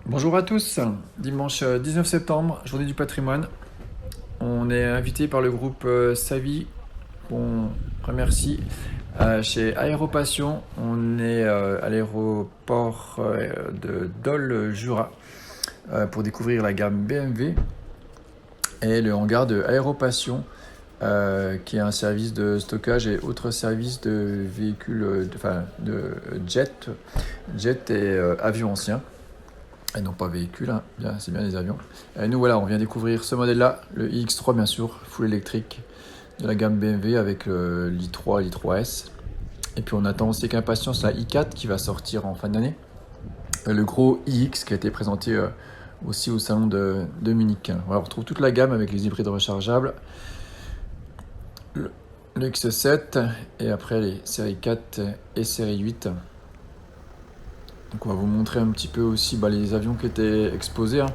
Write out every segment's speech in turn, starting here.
Bonjour à tous, dimanche 19 septembre, journée du patrimoine. On est invité par le groupe Savi, qu'on remercie, chez Aéropassion. On est à l'aéroport de Dole-Jura pour découvrir la gamme BMW et le hangar de Aéropassion, qui est un service de stockage et autres services de véhicules, de jet et avions anciens. Et non pas véhicule, hein. C'est bien les avions. Et nous voilà, on vient découvrir ce modèle-là, le iX3 bien sûr, full électrique de la gamme BMW avec l'i3 et l'i3S. Et puis on attend aussi avec impatience la i4 qui va sortir en fin d'année. Le gros iX qui a été présenté aussi au salon de Munich. Voilà, on retrouve toute la gamme avec les hybrides rechargeables, le X7 et après les séries 4 et série 8. Donc on va vous montrer un petit peu aussi les avions qui étaient exposés, hein.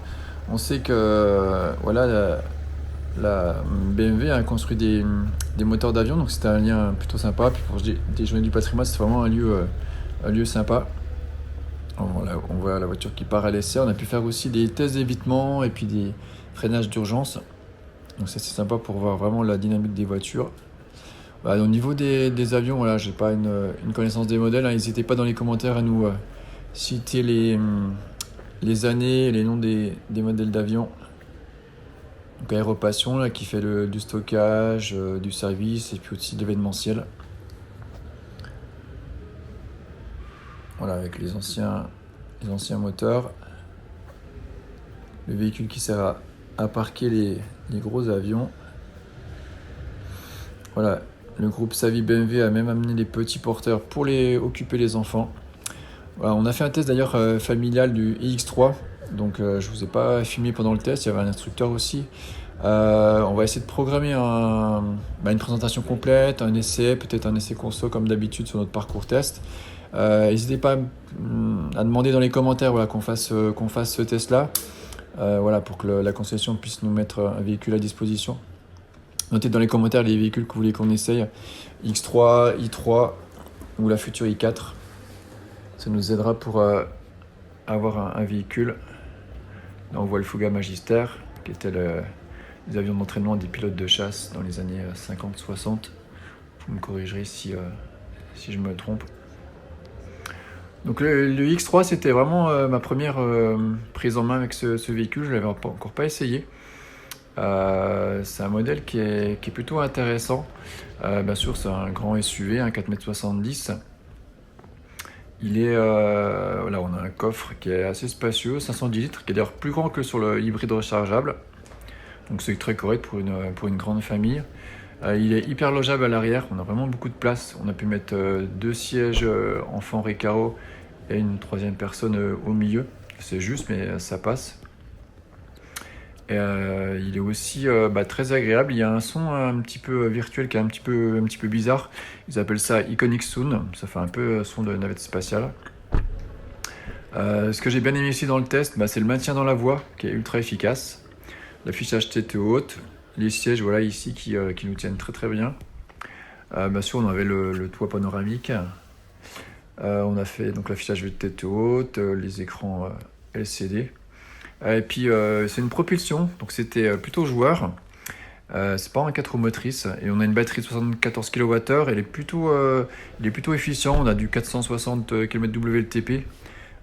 On sait que la BMW a construit des moteurs d'avion, donc c'était un lien plutôt sympa. Puis pour des journées du patrimoine, c'est vraiment un lieu sympa. On voit la voiture qui part à l'essai. On a pu faire aussi des tests d'évitement et puis des freinages d'urgence. Donc ça c'est sympa pour voir vraiment la dynamique des voitures. Au niveau des avions, voilà, j'ai pas une connaissance des modèles, hein. N'hésitez pas dans les commentaires à nous citer les années et les noms des modèles d'avions. Donc Aéropassion là, qui fait du stockage, du service et puis aussi de l'événementiel. Voilà, avec les anciens moteurs. Le véhicule qui sert à parquer les gros avions. Voilà, le groupe Savi BMW a même amené les petits porteurs pour occuper les enfants. Voilà, on a fait un test d'ailleurs familial du iX3, donc je vous ai pas filmé pendant le test, il y avait un instructeur aussi. On va essayer de programmer une présentation complète, un essai, peut-être un essai conso comme d'habitude sur notre parcours test. N'hésitez pas à demander dans les commentaires qu'on fasse ce test-là, pour que la concession puisse nous mettre un véhicule à disposition. Notez dans les commentaires les véhicules que vous voulez qu'on essaye, X3, i3 ou la future i4. Ça nous aidera pour avoir un véhicule. Là, on voit le Fuga Magister, qui était les avions d'entraînement des pilotes de chasse dans les années 50-60. Vous me corrigerez si je me trompe. Donc le X3, c'était vraiment ma première prise en main avec ce véhicule. Je ne l'avais encore pas essayé. C'est un modèle qui est plutôt intéressant. Bien sûr, c'est un grand SUV, un 4,70 m. On a un coffre qui est assez spacieux, 510 litres, qui est d'ailleurs plus grand que sur le hybride rechargeable. Donc c'est très correct pour une grande famille. Il est hyper logeable à l'arrière, on a vraiment beaucoup de place. On a pu mettre 2 sièges enfant Recaro et une troisième personne au milieu. C'est juste, mais ça passe. Et il est aussi très agréable. Il y a un son un petit peu virtuel qui est un petit peu bizarre. Ils appellent ça Iconic Sound. Ça fait un peu son de navette spatiale. Ce que j'ai bien aimé ici dans le test, c'est le maintien dans la voie qui est ultra efficace. L'affichage tête haute. Les sièges ici qui nous tiennent très très bien. Bien sûr, on avait le toit panoramique. On a fait donc l'affichage tête haute, les écrans LCD. Et puis c'est une propulsion, donc c'était plutôt joueur. C'est pas un 4 roues motrices et on a une batterie de 74 kWh. Il est plutôt efficient. On a du 460 km WLTP.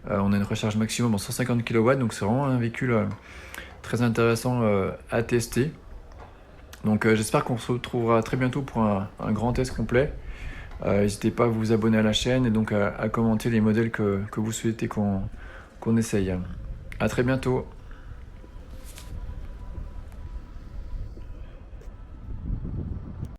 On a une recharge maximum en 150 kW, donc c'est vraiment un véhicule très intéressant à tester. Donc j'espère qu'on se retrouvera très bientôt pour un grand test complet. N'hésitez pas à vous abonner à la chaîne et donc à commenter les modèles que vous souhaitez qu'on essaye. À très bientôt.